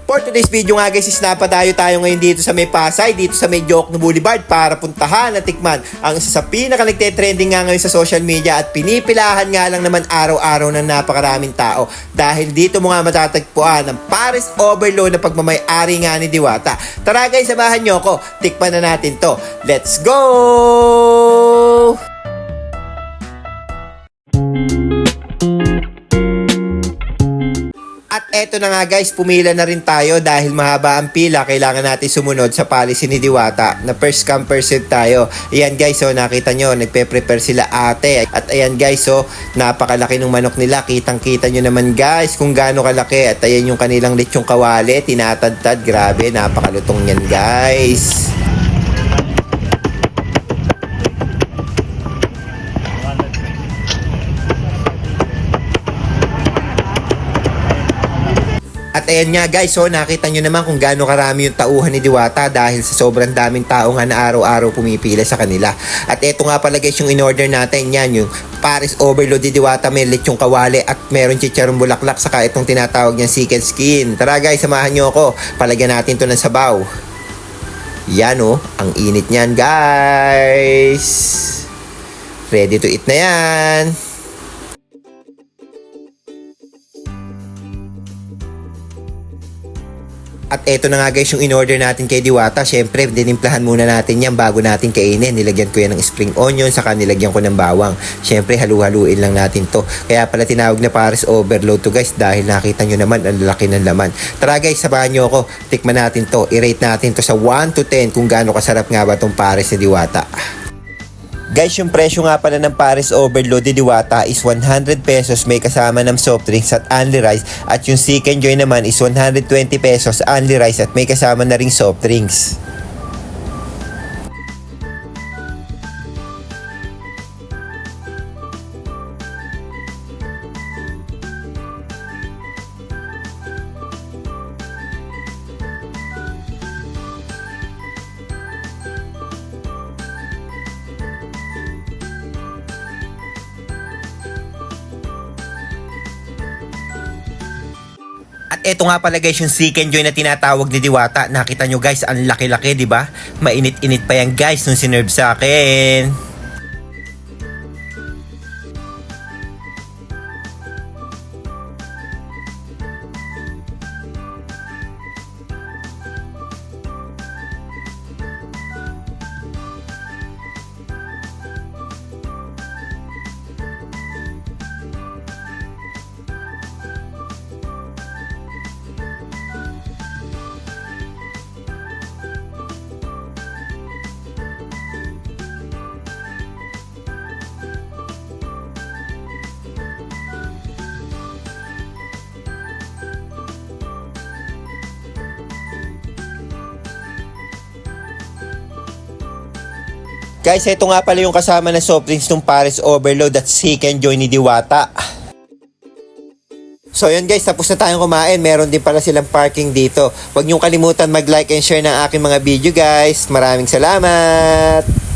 For today's video nga guys, napadayo tayo ngayon dito sa may Pasay, dito sa may Diokno Boulevard para puntahan at tikman ang isa sa pinaka nagte-trending nga ngayon sa social media at pinipilahan nga lang naman araw-araw ng napakaraming tao dahil dito mo nga matatagpuan ang Paris Overload na pagmamay-ari nga ni Diwata. Tara guys, samahan nyo ako, tikman na natin to. Let's go! At eto na nga guys, pumila na rin tayo dahil mahaba ang pila. Kailangan natin sumunod sa policy ni Diwata na first come first serve tayo. Ayan guys, so nakita nyo, nagpe-prepare sila ate. At ayan guys, so napakalaki ng manok nila. Kitang-kita nyo naman guys kung gaano kalaki. At ayan yung kanilang lechong kawali, tinatadtad. Grabe, napakalutong yan guys. At ayan nga guys, so nakita nyo naman kung gaano karami yung tauhan ni Diwata dahil sa sobrang daming tao nga na araw-araw pumipila sa kanila. At eto nga pala guys yung in-order natin, yan yung Paris Overload ni Diwata, may lechong kawali at meron chicharong bulaklak saka itong tinatawag niyang chicken skin. Tara guys, samahan nyo ako, palagyan natin to ng sabaw. Yan oh, ang init niyan guys. Ready to eat na yan. At eto na nga guys yung in-order natin kay Diwata. Syempre, dinimplahan muna natin yan bago natin kainin. Nilagyan ko yan ng spring onion, saka nilagyan ko ng bawang. Syempre, halu-haluin lang natin to. Kaya pala tinawag na Paris Overload to guys dahil nakita nyo naman ang laki ng laman. Tara guys, sabahan nyo ako. Tikman natin to. I-rate natin to sa 1 to 10 kung gaano kasarap nga ba tong Paris ni Diwata. Guys, yung presyo nga pala ng Paris Overload ni Diwata is 100 pesos may kasama ng soft drinks at only rice. At yung Chicken Joy naman is 120 pesos only rice at may kasama na ring soft drinks. At eto nga pala guys yung Chicken Joy na tinatawag ni Diwata. Nakita nyo guys, ang laki-laki, di ba? Mainit-init pa yan guys nung sinerve sa akin. Guys, ito nga pala yung kasama na soft drinks ng Paris Overload at Chicken Joy ni Diwata. So yun guys, tapos na tayong kumain. Meron din pala silang parking dito. Huwag niyong kalimutan mag-like and share ng aking mga video guys. Maraming salamat!